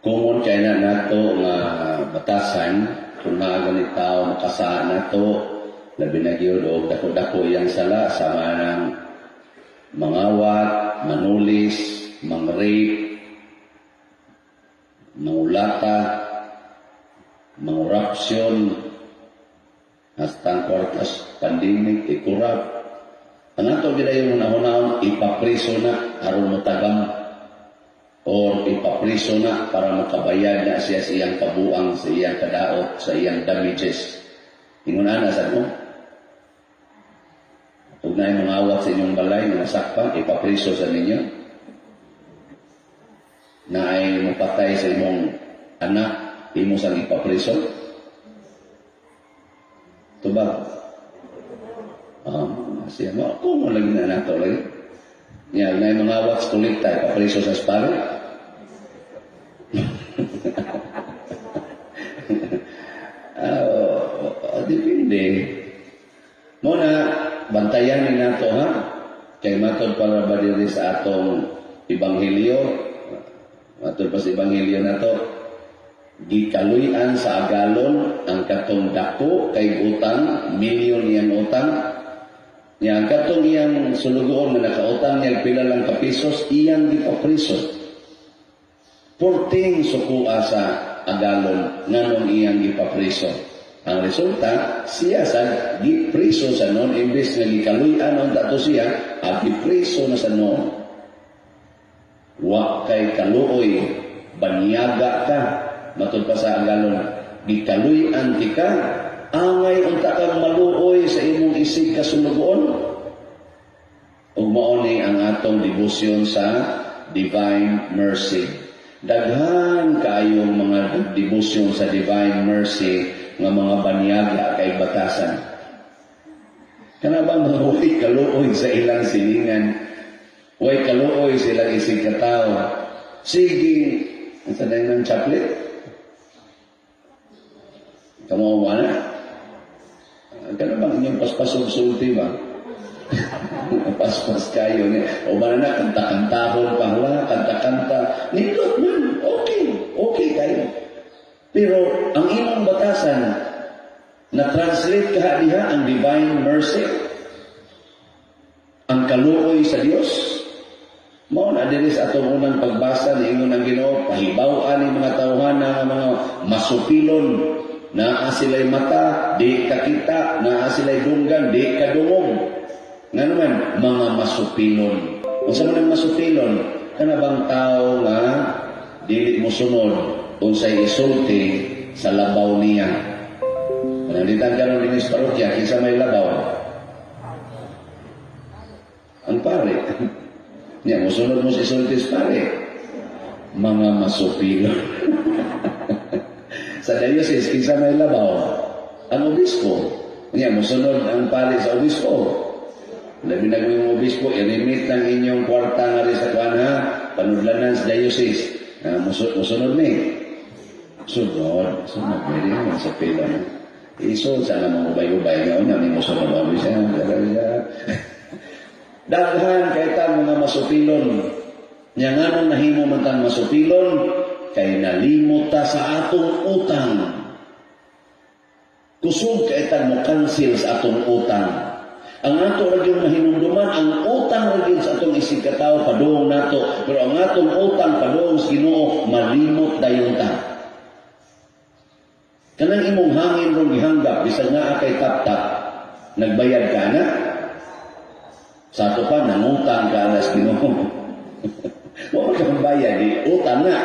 Kung kaya na nato nga batasan, kung maaga ni tao makasaan nato, labi na gyud og dako-dako iyang sala sama ng mangawat, manulis, mangrape, mangulata, mangurapsyon, hastang kwartas pandemic, ikurap. Ang ato gidayon hunahon ipapriso na aron motagam or ipapriso na para makabayad na siya sa iyang kabuang, sa iyang kadaot, sa iyang damages. Ingunan na sa mo. Huwag na yung mga awat sa inyong balay na nasakpan, ipapriso sa ninyo. Na ay mapatay sa inyong anak, imo sang ipapriso. Ito ba? Siya mo, kung mo lagi na nato lagi. Yan, na yung mga awat sa kulit tayo, ipapriso sa sparo. Depende. Muna, bantayan ni nato ha. Kay matod para ba diri sa atong Ebanghelyo. Matod pa sa Ebanghelyo na to. Gikaluyan sa agalon ang katong dako kay utang, milyon iyang utang. Yang katong iyang sulugoon na nakautang niya pila lang kapisos, iyang gipapriso. Porting sukuha sa agalon nganong iyang gipapriso. Ang resulta, siya sa gipriso sa noon, imbes na gikaluyan ang dato siya, at gipriso na sa noon, wa kay kaluoy, banyaga ka, matod pa sa agalon, gikaluyan ti ka, angay unta kang maluoy sa imong isig kasulugoon. Ug mao ni ang atong debosyon sa Divine Mercy. Daghan kayong mga debosyon sa Divine Mercy nga mga banyaga kay batasan. Kana ba mga way kaluoy sa ilang silingan? Way kaluoy silang isig katao. Sige, ang sanay ng chaplet. Kamawa na. Kana bang inyong paspas-sulti ba? Paspas kayo niya. O ba na, kanta-kantahon pa, wala, kanta-kanta. Nindot man, okay kayo. Pero ang imong batasan, na-translate ka diha ang Divine Mercy, ang kaluoy sa Dios. Mao na diri sa atong unang pagbasa ni ingon ang Ginoo, pahibaw-an ni mga tawhana nga mga masupilon, naa sila'y mata, di kakita, naa sila'y dunggan, di kadungog. Nga naman, mga masupilon. Kung saan man ang masupilon, kana bang tao nga dili mo sunod, unsay isulti sa labaw niya. Panalitan ka ng linis parokya, kinsa may labaw? Ang pare. Niya, musunod mo sa isulti sa pare. Mga masupilon. Sa diocese, kinsa may labaw? Ang obispo. Niya, musunod ang pare sa obispo. Labi na yung obispo, i-remit ng inyong kwarta nga rin sa kwana, panudlanan sa diocese. Musunod ni. Sunod. Pwede naman sa pila. Iso, sana mga ubay-ubay nga una, ni musunod ang bisa. Daghan kay tan mga masupilon. Nya nga nang nahimo man tan masupilon, kay nalimot ta sa atong utang. Kusog kay tan mo cancel sa atong utang. Ang ato ragyong mahinumduman, ang utang ragyong sa atong isig katao, padung nato. Pero ang atong utang, padung sa Ginoo, malimot dayon ta. Kanang imong hangin rong gihanggap, bisag nga kay tap-tap, nagbayad ka na. Sa ato pa, nangutang ka na sa Ginoo. Huwag kang bayad, utang na.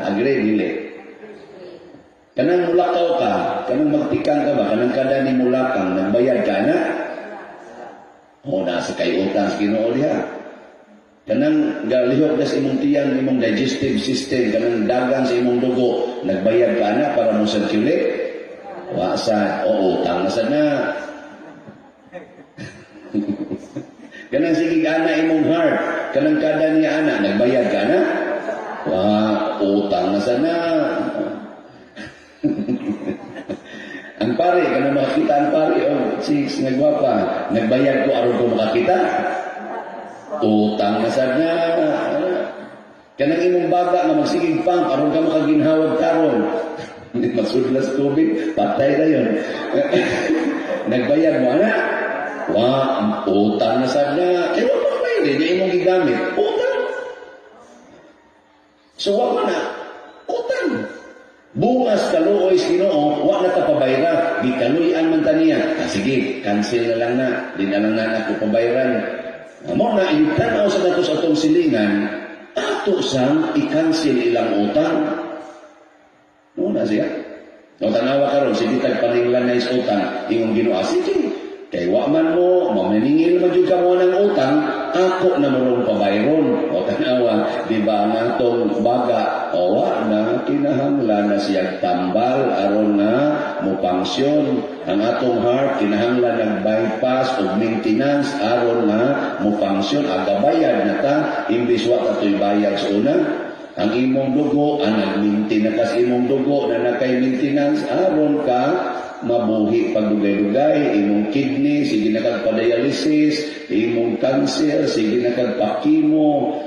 Agree, dili. Kanang mulakaw ka, kanang magtikang ka ba, kanang kada ni mulakang, nagbayad ka na? O, nasa kay utang sa Ginoo diha. Kanang galihok na sa imong tiyang, imong digestive system, kanang dagang sa imong dugo, nagbayad ka na para mo circulate? Wasa, o utang na sana. Kanang sigig ana imong heart, kanang kada niya ana, nagbayad ka na? Utang na sana. Ang pare, kanang makakita ang pare, sis, nagwapa, nagbayad ko aron ko makakita. Utang na sana. Kanang imong baga nga magsigig pang aron ka makaginhawad karon. Hindi masudlas tubig, patay na yun. Nagbayad mo, ana? Utang na sad na. Wala pa bayad, hindi imong gigamit. Utang. So, wala na. Utang. Bungas kaluoy Ginoo, wa na ta pabayra, gikaluyan man ta niya. Sige, cancel na lang na. Di na lang na ako pabayran. Amo na itanaw sa natos atong silingan, ato sang i-cancel ilang utang. No na siya. No tanawa karon sige tagpaninglan na is utang, imong Ginoo sige. Kay wa man mo, mamaningil man jud ka mo ng utang, ako na mo pabayron. O tanawa, di ba nga itong baga, o na kinahanglan na siyang tambal, aron na mo pangsyon. Ang atong heart, kinahanglan nag-bypass o maintenance, aron na mo pangsyon. Agabayad na ta, imbis wa kato'y bayad sa una. Ang imong dugo, ang nag-maintain na kas imong dugo na nakay-maintenance, aron ka mabuhi pagdugay-dugay, imong kidney, sige na kagpa-dialysis, imong cancer, sige na kagpa-chemo,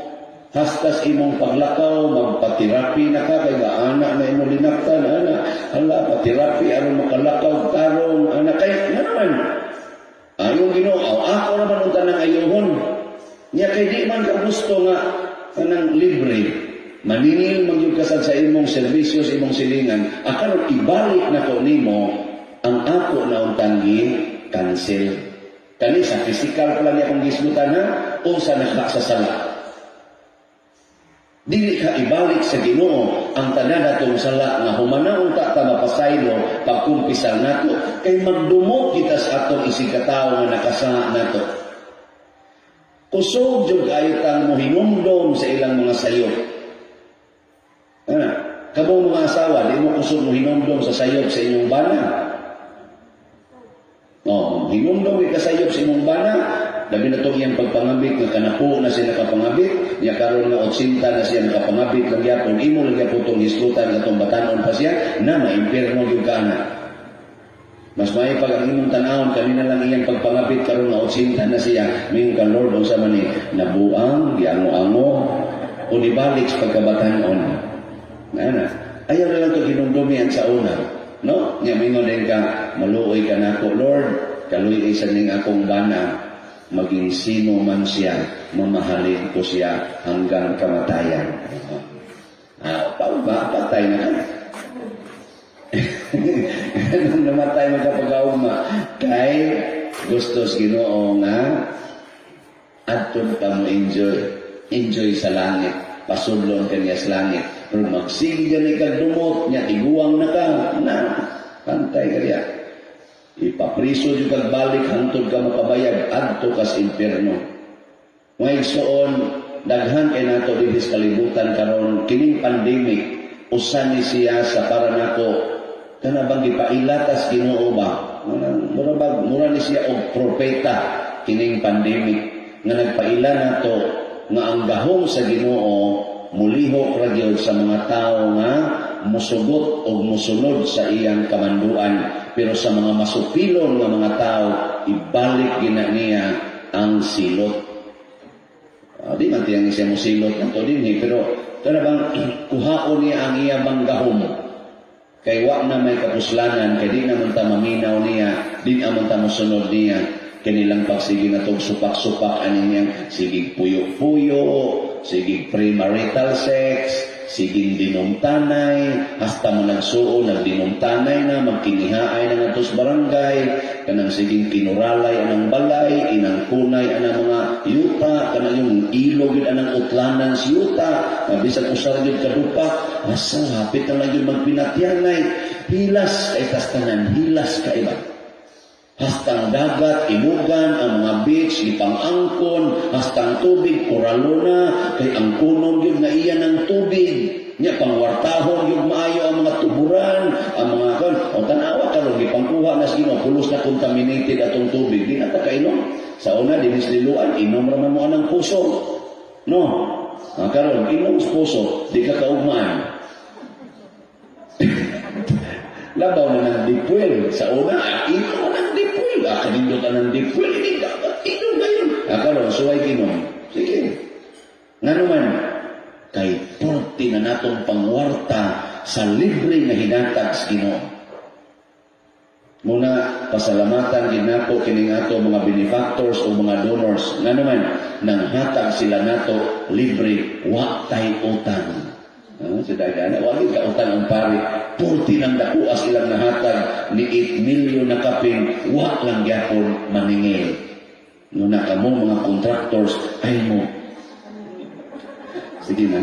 hastas imong paglakaw, magpa-therapy na ka, kaya anak na imong linaktan, anak, hala, pa-therapy, aron makalakaw, tarong, anak, kaya naman, ayong Ginoo, ako naman ang tanang ayohon, niya kay di man ka gusto nga, kanang libre, maningil magyugkasad sa imong servisyo, sa imong silingan, akan ibalik na ko nimo, ang ako na untanggi, cancel. Kani sa physical pa lang akong gisgutan ha, o sa nakasasala. Dili ka ibalik sa Ginoo ang tanan natong sala nga humanaon ta mapasaylo pagkumpisal nato kay magdumog kita sa atong isikataw nga nakasala nato. Kusog jud kayo tang mohinumdom sa ilang mga sayop. Kabong mga asawa, di mo kusog mohinumdom sa sayop sa inyong bana. Hinumdom ka sayop sa imong bana, labi na itong iyang pagpangabit, nga kanapo na siya nakapangabit, niya karon nga 80 na siya nakapangabit, nagyapon, imo nagyapon itong hisgutan, itong batanon pa siya, na maimpirno yung kana. Mas may pag ang imong tanawon, kanina lang iyang pagpangabit, karon nga 80 na siya, ming ka Lord, o sa mani, nabuang, giango-ango, unibalik sa pagkabatanon. Ayaw na lang ito hinumdumihan sa una. No? Nga mingon din ka, maluoy ka na ako, Lord, kaluoy isa ning akong bana, maging sino man siya, mamahalin ko siya hanggang kamatayan. Patay na ka. Ganun namatay magkapag-auma. Kay gustos Ginoo nga, adtun ka mo enjoy sa langit, pasudlon ka niya sa langit. Pero magsige dyan ikagdumot niya, iguang na ka, pantay ka niya. Ipapriso yung kagbalik, hantod ka mapabayag, adto ka sa impyerno. Ngayon soon, daghan kay nato dito sa kalibutan karon kining pandemic, usan ni siya sa para nako, kanabang gipailatas Ginoo ba? Mura ni siya og propeta, kining pandemic, nga nagpaila nato, nga ang gahom sa Ginoo, mulihok ra gyud sa mga tao nga musugot o musunod sa iyang kamanduan, pero sa mga masupilon nga mga tao ibalik gina niya ang silot. Di man tiyang siya musilot nato dinhi, pero bang kuhaon niya ang iya bang gahom, kay wa na may kapuslanan, kay di naman ta maminaw niya, di naman ta musunod niya kanilang pagsige na tong supak-supak aniyang sigig puyo-puyo, sigig premarital sex, sigig dinumtanay, hasta mo nagsuo, nagdinumtanay na, magkinihaay na nga tos barangay, kanang sigig kinuralay anang balay, inang kunay anang mga yuta, kanang yung ilog yun anang utlanan si yuta, bisag usar yun kadupak, asa hapit na lang yun magpinatyanay, hilas kay tastanan, hilas ka iba. Hastang dagat, imugan, ang mga beach, ipang-angkon, hastang tubig, koralona, kay ang kunom yun na iyan ng tubig. Nya pangwartahon yung maayo ang mga tuburan, ang mga kan, o tanawa karon gipangkuha na sino, pulos na contaminated atong tubig, di na ta kainom. Sa una, dinisliluan, inom raman mo anang puso. No? Karon, inom sa puso, di ka kaugmaan. Labaw na ng dipwel. Sa una, inom mo ng dipwel. Kanindot na ng dipwel, hindi dapat inom na yun. Karon, suway kinom. Sige. Nga naman, kay porti na natong pangwarta sa libre nga hinatag sa Ginoo. Muna, pasalamatan din nato kining ato mga benefactors o mga donors nga naman nang hatag sila nato libre, wa tay utang. Sa dagana, wali ka utang ang pare, porti ng dakuas ilang nahatag ni 8 milyon na kaping, wa lang gyapon maningil. Muna kamo mga contractors, ay mo. Sige na.